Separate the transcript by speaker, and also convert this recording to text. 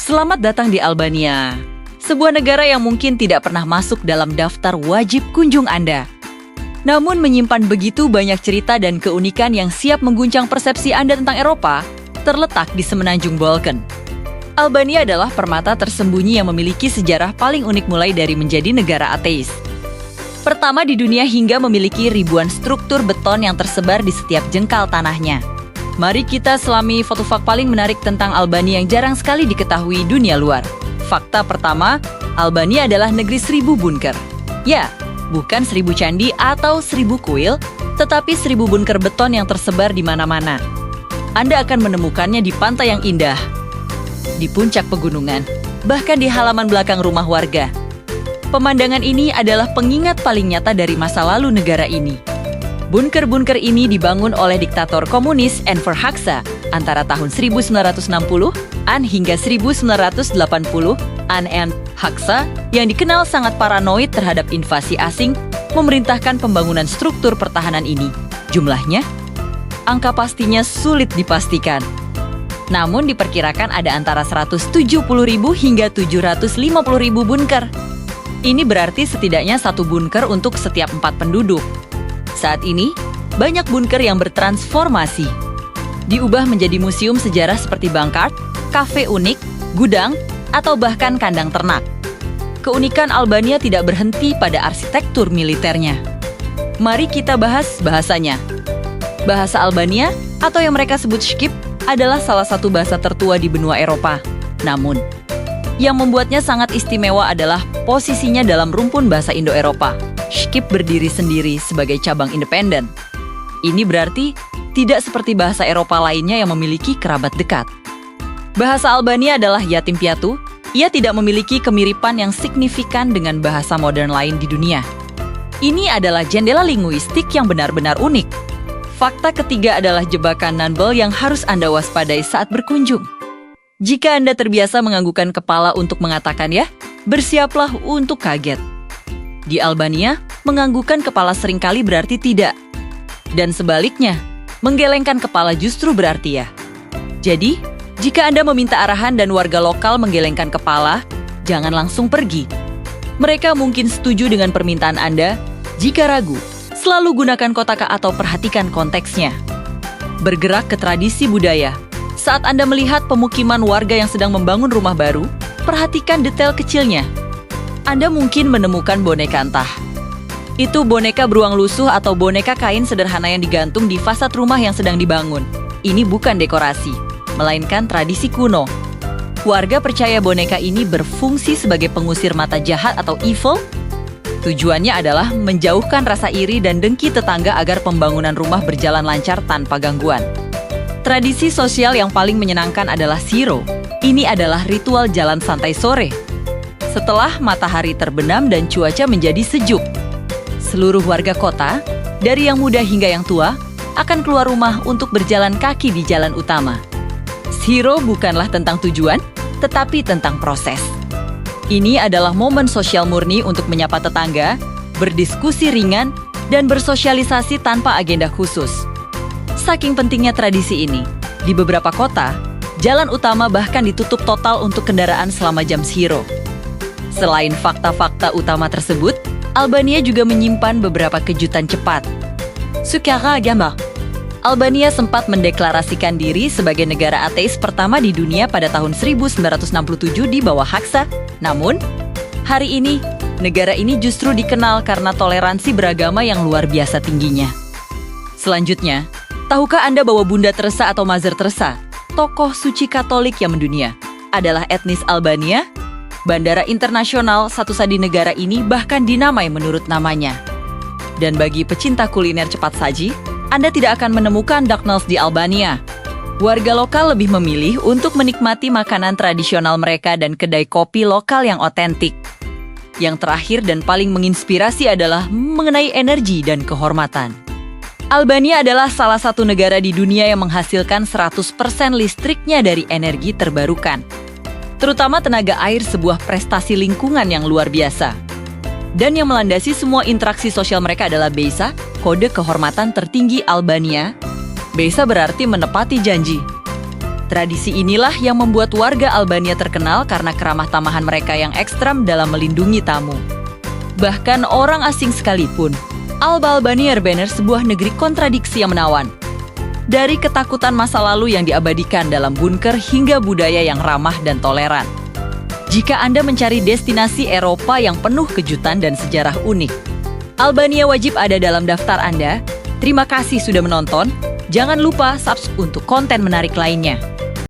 Speaker 1: Selamat datang di Albania, sebuah negara yang mungkin tidak pernah masuk dalam daftar wajib kunjung Anda. Namun menyimpan begitu banyak cerita dan keunikan yang siap mengguncang persepsi Anda tentang Eropa, terletak di semenanjung Balkan. Albania adalah permata tersembunyi yang memiliki sejarah paling unik mulai dari menjadi negara ateis. Pertama di dunia hingga memiliki ribuan struktur beton yang tersebar di setiap jengkal tanahnya. Mari kita selami foto-fak paling menarik tentang Albania yang jarang sekali diketahui dunia luar. Fakta pertama, Albania adalah negeri 1000 bunker. Ya, bukan 1000 candi atau 1000 kuil, tetapi 1000 bunker beton yang tersebar di mana-mana. Anda akan menemukannya di pantai yang indah, di puncak pegunungan, bahkan di halaman belakang rumah warga. Pemandangan ini adalah pengingat paling nyata dari masa lalu negara ini. Bunker-bunker ini dibangun oleh diktator komunis Enver Hoxha antara tahun 1960-an hingga 1980-an. Hoxha yang dikenal sangat paranoid terhadap invasi asing memerintahkan pembangunan struktur pertahanan ini. Jumlahnya, angka pastinya sulit dipastikan. Namun diperkirakan ada antara 170.000 hingga 750.000 bunker. Ini berarti setidaknya satu bunker untuk setiap 4 penduduk. Saat ini, banyak bunker yang bertransformasi. Diubah menjadi museum sejarah seperti Bankart, kafe unik, gudang, atau bahkan kandang ternak. Keunikan Albania tidak berhenti pada arsitektur militernya. Mari kita bahas bahasanya. Bahasa Albania, atau yang mereka sebut Shqip, adalah salah satu bahasa tertua di benua Eropa. Namun, yang membuatnya sangat istimewa adalah posisinya dalam rumpun bahasa Indo-Eropa. Shqip berdiri sendiri sebagai cabang independen. Ini berarti tidak seperti bahasa Eropa lainnya yang memiliki kerabat dekat. Bahasa Albania adalah yatim piatu. Ia tidak memiliki kemiripan yang signifikan dengan bahasa modern lain di dunia. Ini adalah jendela linguistik yang benar-benar unik. Fakta ketiga adalah jebakan Nanbel yang harus Anda waspadai saat berkunjung. Jika Anda terbiasa menganggukkan kepala untuk mengatakan ya, bersiaplah untuk kaget. Di Albania, menganggukkan kepala seringkali berarti tidak. Dan sebaliknya, menggelengkan kepala justru berarti ya. Jadi, jika Anda meminta arahan dan warga lokal menggelengkan kepala, jangan langsung pergi. Mereka mungkin setuju dengan permintaan Anda. Jika ragu, selalu gunakan kotaka atau perhatikan konteksnya. Bergerak ke tradisi budaya. Saat Anda melihat pemukiman warga yang sedang membangun rumah baru, perhatikan detail kecilnya. Anda mungkin menemukan boneka entah. Itu boneka beruang lusuh atau boneka kain sederhana yang digantung di fasad rumah yang sedang dibangun. Ini bukan dekorasi, melainkan tradisi kuno. Warga percaya boneka ini berfungsi sebagai pengusir mata jahat atau evil. Tujuannya adalah menjauhkan rasa iri dan dengki tetangga agar pembangunan rumah berjalan lancar tanpa gangguan. Tradisi sosial yang paling menyenangkan adalah Siro. Ini adalah ritual jalan santai sore. Setelah matahari terbenam dan cuaca menjadi sejuk, seluruh warga kota, dari yang muda hingga yang tua, akan keluar rumah untuk berjalan kaki di jalan utama. Siro bukanlah tentang tujuan, tetapi tentang proses. Ini adalah momen sosial murni untuk menyapa tetangga, berdiskusi ringan, dan bersosialisasi tanpa agenda khusus. Saking pentingnya tradisi ini, di beberapa kota, jalan utama bahkan ditutup total untuk kendaraan selama jam Siro. Selain fakta-fakta utama tersebut, Albania juga menyimpan beberapa kejutan cepat. Secara agama, Albania sempat mendeklarasikan diri sebagai negara ateis pertama di dunia pada tahun 1967 di bawah Hoxha. Namun, hari ini, negara ini justru dikenal karena toleransi beragama yang luar biasa tingginya. Selanjutnya, tahukah Anda bahwa Bunda Teresa atau Mother Teresa, tokoh suci Katolik yang mendunia, adalah etnis Albania? Bandara internasional satu-satunya di negara ini bahkan dinamai menurut namanya. Dan bagi pecinta kuliner cepat saji, Anda tidak akan menemukan Ducknels di Albania. Warga lokal lebih memilih untuk menikmati makanan tradisional mereka dan kedai kopi lokal yang otentik. Yang terakhir dan paling menginspirasi adalah mengenai energi dan kehormatan. Albania adalah salah satu negara di dunia yang menghasilkan 100% listriknya dari energi terbarukan. Terutama tenaga air, sebuah prestasi lingkungan yang luar biasa. Dan yang melandasi semua interaksi sosial mereka adalah Besa, kode kehormatan tertinggi Albania. Besa berarti menepati janji. Tradisi inilah yang membuat warga Albania terkenal karena keramah tamahan mereka yang ekstrem dalam melindungi tamu. Bahkan orang asing sekalipun, Alba Albania benar sebuah negeri kontradiksi yang menawan. Dari ketakutan masa lalu yang diabadikan dalam bunker hingga budaya yang ramah dan toleran. Jika Anda mencari destinasi Eropa yang penuh kejutan dan sejarah unik, Albania wajib ada dalam daftar Anda. Terima kasih sudah menonton. Jangan lupa subscribe untuk konten menarik lainnya.